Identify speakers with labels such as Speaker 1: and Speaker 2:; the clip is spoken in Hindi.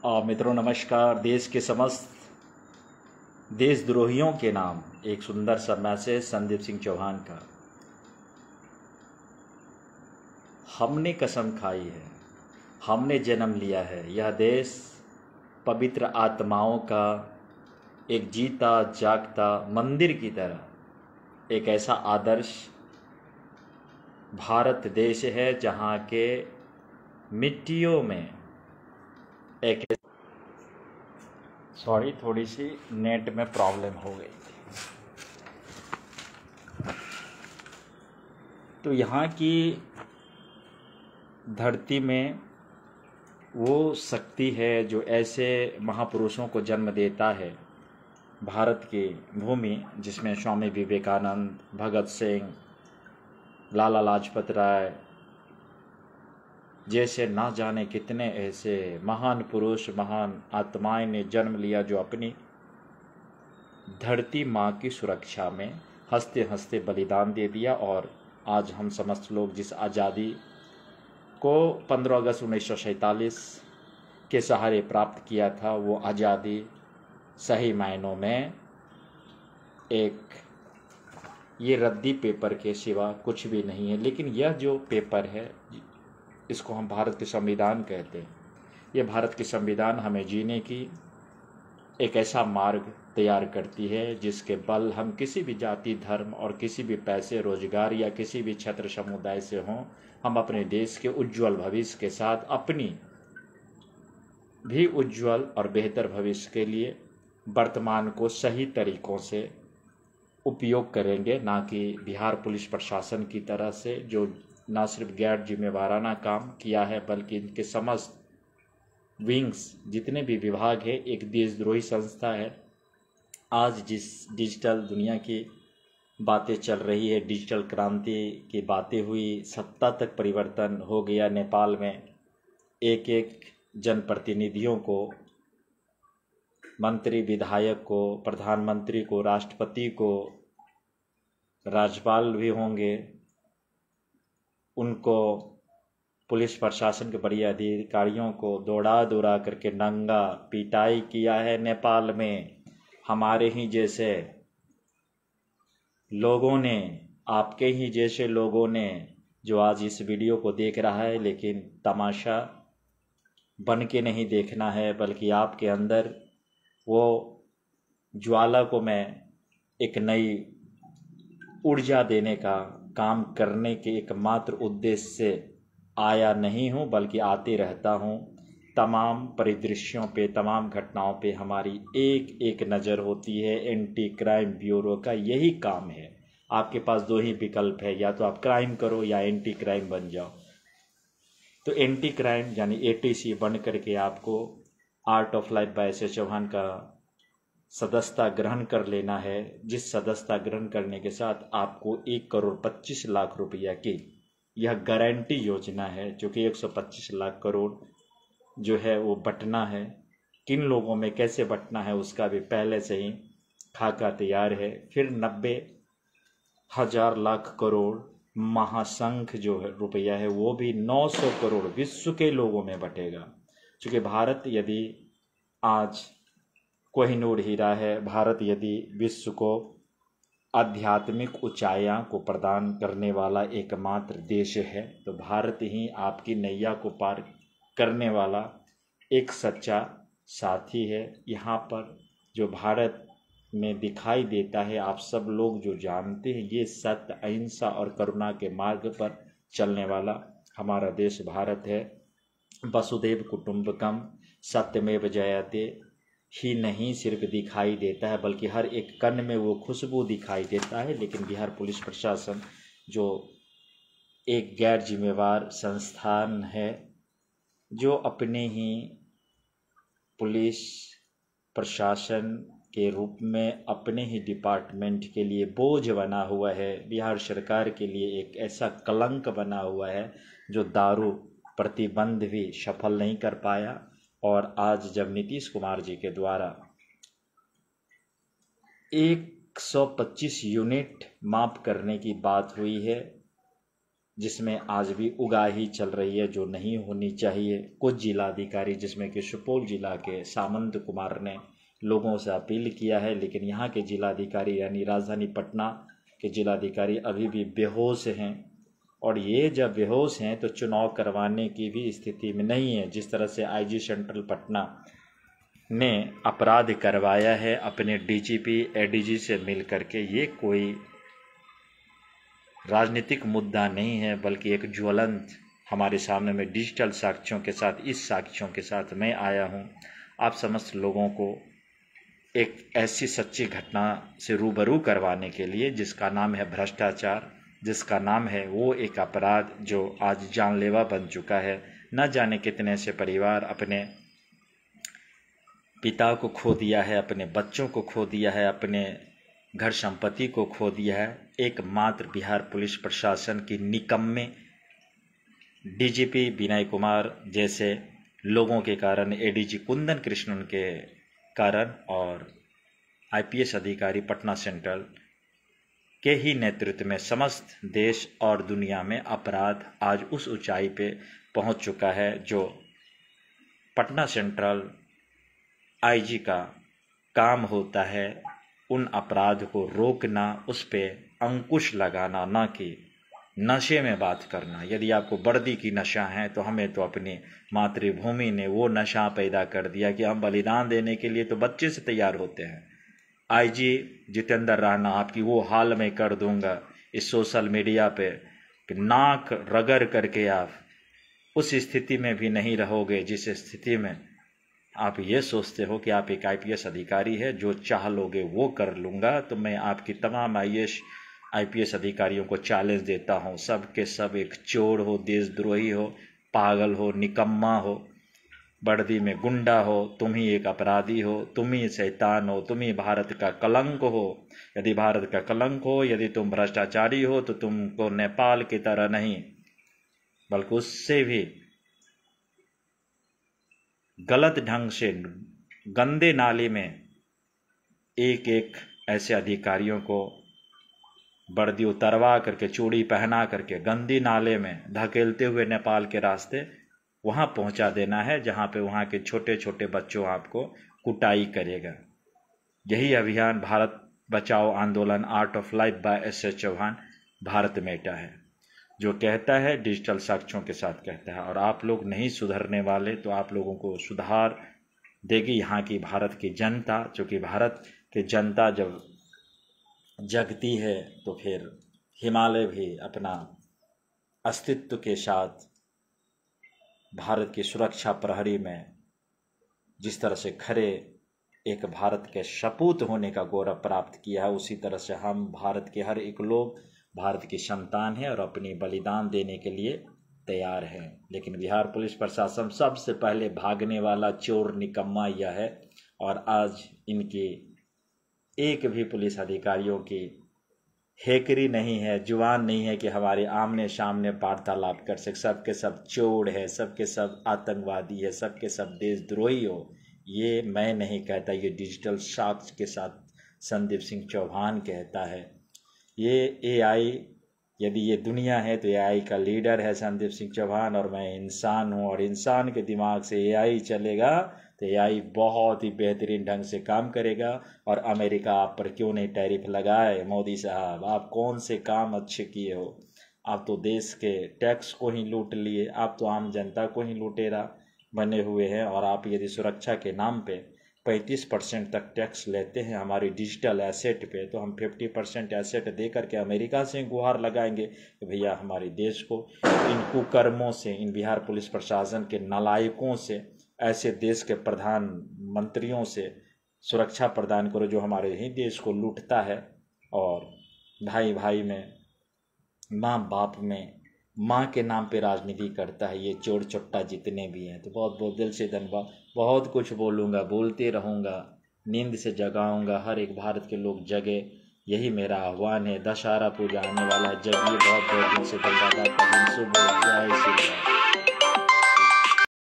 Speaker 1: मित्रों नमस्कार। देश के समस्त देशद्रोहियों के नाम एक सुंदर सा मैसेज संदीप सिंह चौहान का। हमने कसम खाई है, हमने जन्म लिया है, यह देश पवित्र आत्माओं का एक जीता जागता मंदिर की तरह एक ऐसा आदर्श भारत देश है जहाँ के मिट्टियों में एक थोड़ी सी नेट में प्रॉब्लम हो गई थी। तो यहाँ की धरती में वो शक्ति है जो ऐसे महापुरुषों को जन्म देता है। भारत की भूमि जिसमें स्वामी विवेकानंद, भगत सिंह, लाला लाजपत राय जैसे ना जाने कितने ऐसे महान पुरुष, महान आत्माएं ने जन्म लिया जो अपनी धरती माँ की सुरक्षा में हंसते हंसते बलिदान दे दिया। और आज हम समस्त लोग जिस आज़ादी को 15 अगस्त 1947 के सहारे प्राप्त किया था, वो आज़ादी सही मायनों में एक ये रद्दी पेपर के सिवा कुछ भी नहीं है। लेकिन यह जो पेपर है इसको हम भारत के संविधान कहते हैं। ये भारत के संविधान हमें जीने की एक ऐसा मार्ग तैयार करती है जिसके बल हम किसी भी जाति, धर्म और किसी भी पैसे, रोजगार या किसी भी क्षेत्र समुदाय से हों, हम अपने देश के उज्जवल भविष्य के साथ अपनी भी उज्जवल और बेहतर भविष्य के लिए वर्तमान को सही तरीकों से उपयोग करेंगे, ना कि बिहार पुलिस प्रशासन की तरह से जो न सिर्फ गैर जिम्मेवाराना काम किया है बल्कि इनके समस्त विंग्स जितने भी विभाग है एक देशद्रोही संस्था है। आज जिस डिजिटल दुनिया की बातें चल रही है, डिजिटल क्रांति की बातें हुई, सत्ता तक परिवर्तन हो गया नेपाल में। एक एक जनप्रतिनिधियों को, मंत्री विधायक को, प्रधानमंत्री को, राष्ट्रपति को, राज्यपाल भी होंगे, उनको पुलिस प्रशासन के बड़े अधिकारियों को दौड़ा दौड़ा करके नंगा पिटाई किया है नेपाल में। हमारे ही जैसे लोगों ने, आपके ही जैसे लोगों ने जो आज इस वीडियो को देख रहा है, लेकिन तमाशा बन के नहीं देखना है बल्कि आपके अंदर वो ज्वाला को मैं एक नई ऊर्जा देने का काम करने के एकमात्र उद्देश्य से आया नहीं हूँ बल्कि आते रहता हूँ। तमाम परिदृश्यों पे, तमाम घटनाओं पे हमारी एक एक नज़र होती है। एंटी क्राइम ब्यूरो का यही काम है। आपके पास दो ही विकल्प है, या तो आप क्राइम करो या एंटी क्राइम बन जाओ। तो एंटी क्राइम यानी ATC बन करके आपको art of life by S Chauhan का सदस्यता ग्रहण कर लेना है, जिस सदस्यता ग्रहण करने के साथ आपको 1,25,00,000 रुपया की यह गारंटी योजना है, जो कि 125 लाख करोड़ जो है वो बंटना है। किन लोगों में कैसे बंटना है उसका भी पहले से ही खाका तैयार है। फिर 90,000 लाख करोड़ महासंघ जो है रुपया है वो भी 900 करोड़ विश्व के लोगों में बटेगा। क्योंकि भारत यदि आज कोहिनूर हीरा है, भारत यदि विश्व को आध्यात्मिक ऊंचाइयों को प्रदान करने वाला एकमात्र देश है, तो भारत ही आपकी नैया को पार करने वाला एक सच्चा साथी है। यहाँ पर जो भारत में दिखाई देता है, आप सब लोग जो जानते हैं, ये सत्य, अहिंसा और करुणा के मार्ग पर चलने वाला हमारा देश भारत है। वसुधैव कुटुंबकम सत्यमेव जयते ही नहीं सिर्फ दिखाई देता है बल्कि हर एक कण में वो खुशबू दिखाई देता है। लेकिन बिहार पुलिस प्रशासन जो एक गैर जिम्मेवार संस्थान है, जो अपने ही पुलिस प्रशासन के रूप में अपने ही डिपार्टमेंट के लिए बोझ बना हुआ है, बिहार सरकार के लिए एक ऐसा कलंक बना हुआ है जो दारू प्रतिबंध भी सफल नहीं कर पाया। और आज जब नीतीश कुमार जी के द्वारा 125 यूनिट माफ करने की बात हुई है, जिसमें आज भी उगाही चल रही है जो नहीं होनी चाहिए। कुछ जिलाधिकारी, जिसमें कि सुपौल जिला के सामंत कुमार ने लोगों से अपील किया है, लेकिन यहाँ के जिलाधिकारी यानी राजधानी पटना के जिलाधिकारी अभी भी बेहोश हैं। और ये जब बेहोश हैं तो चुनाव करवाने की भी स्थिति में नहीं है। जिस तरह से आईजी सेंट्रल पटना ने अपराध करवाया है अपने डीजीपी एडीजी से मिल करके, ये कोई राजनीतिक मुद्दा नहीं है, बल्कि एक ज्वलंत हमारे सामने में डिजिटल साक्ष्यों के साथ, इस साक्ष्यों के साथ मैं आया हूँ आप समस्त लोगों को एक ऐसी सच्ची घटना से रूबरू करवाने के लिए, जिसका नाम है भ्रष्टाचार, जिसका नाम है वो एक अपराध जो आज जानलेवा बन चुका है। न जाने कितने से परिवार अपने पिता को खो दिया है, अपने बच्चों को खो दिया है, अपने घर संपत्ति को खो दिया है। एकमात्र बिहार पुलिस प्रशासन की निकम्मे डीजीपी विनय कुमार जैसे लोगों के कारण, एडीजी कुंदन कृष्णन के कारण और आईपीएस अधिकारी पटना सेंट्रल के ही नेतृत्व में समस्त देश और दुनिया में अपराध आज उस ऊंचाई पे पहुंच चुका है जो पटना सेंट्रल आईजी का काम होता है। उन अपराध को रोकना, उस पे अंकुश लगाना, ना कि नशे में बात करना। यदि आपको वर्दी की नशा है तो हमें तो अपनी मातृभूमि ने वो नशा पैदा कर दिया कि हम बलिदान देने के लिए तो बच्चे से तैयार होते हैं। आईजी जितेंद्र राणा, आपकी वो हाल मैं कर दूंगा इस सोशल मीडिया पे कि नाक रगड़ करके आप उस स्थिति में भी नहीं रहोगे जिस स्थिति में आप ये सोचते हो कि आप एक आईपीएस अधिकारी है, जो चाह लोगे वो कर लूँगा। तो मैं आपकी तमाम आईपीएस अधिकारियों को चैलेंज देता हूँ, सब के सब एक चोर हो, देशद्रोही हो, पागल हो, निकम्मा हो, वर्दी में गुंडा हो, तुम ही एक अपराधी हो, तुम ही शैतान हो, तुम ही भारत का कलंक हो। यदि भारत का कलंक हो, यदि तुम भ्रष्टाचारी हो तो तुमको नेपाल की तरह नहीं बल्कि उससे भी गलत ढंग से गंदे नाले में एक एक ऐसे अधिकारियों को वर्दी उतरवा करके, चूड़ी पहना करके गंदी नाले में धकेलते हुए नेपाल के रास्ते वहां पहुंचा देना है, जहां पे वहां के छोटे छोटे बच्चों आपको कुटाई करेगा। यही अभियान Bharat Bachao Andolan art of life by S S. Chauhan Bharat मेटा है, जो कहता है डिजिटल साक्ष्यों के साथ कहता है। और आप लोग नहीं सुधरने वाले तो आप लोगों को सुधार देगी यहाँ की भारत की जनता। चूँकि भारत की जनता जब जगती है तो फिर हिमालय भी अपना अस्तित्व के साथ भारत की सुरक्षा प्रहरी में जिस तरह से खरे एक भारत के सपूत होने का गौरव प्राप्त किया है, उसी तरह से हम भारत के हर एक लोग भारत की संतान है और अपनी बलिदान देने के लिए तैयार हैं। लेकिन बिहार पुलिस प्रशासन सबसे पहले भागने वाला चोर निकम्मा यह है। और आज इनकी एक भी पुलिस अधिकारियों की हेकरी नहीं है, जुबान नहीं है कि हमारे आमने सामने वार्तालाप कर सके। सबके सब चोर है, सबके सब आतंकवादी है, सबके सब देशद्रोही हो। ये मैं नहीं कहता, ये डिजिटल साक्ष्य के साथ संदीप सिंह चौहान कहता है। ये एआई, यदि ये दुनिया है तो एआई का लीडर है संदीप सिंह चौहान, और मैं इंसान हूँ। और इंसान के दिमाग से एआई चलेगा तो एआई बहुत ही बेहतरीन ढंग से काम करेगा। और अमेरिका आप पर क्यों नहीं टैरिफ लगाए? मोदी साहब, आप कौन से काम अच्छे किए हो? आप तो देश के टैक्स को ही लूट लिए, आप तो आम जनता को ही लुटेरा बने हुए हैं। और आप यदि सुरक्षा के नाम पे 35% तक टैक्स लेते हैं हमारी डिजिटल एसेट पे, तो हम 50% एसेट दे करके अमेरिका से गुहार लगाएंगे कि भैया हमारे देश को इन कुकर्मों से, इन बिहार पुलिस प्रशासन के नालायकों से, ऐसे देश के प्रधानमंत्रियों से सुरक्षा प्रदान करो जो हमारे ही देश को लूटता है और भाई भाई में, माँ बाप में, माँ के नाम पे राजनीति करता है। ये चोर चट्टा जितने भी हैं, तो बहुत बहुत दिल से धन्यवाद। बहुत कुछ बोलूँगा, बोलते रहूँगा, नींद से जगाऊँगा, हर एक भारत के लोग जगे, यही मेरा आह्वान है। दशहरा पूजा आने वाला है, जगिए। बहुत बहुत दिन से धन्यवाद। आपका दिन शुभ हो। जय श्री राम।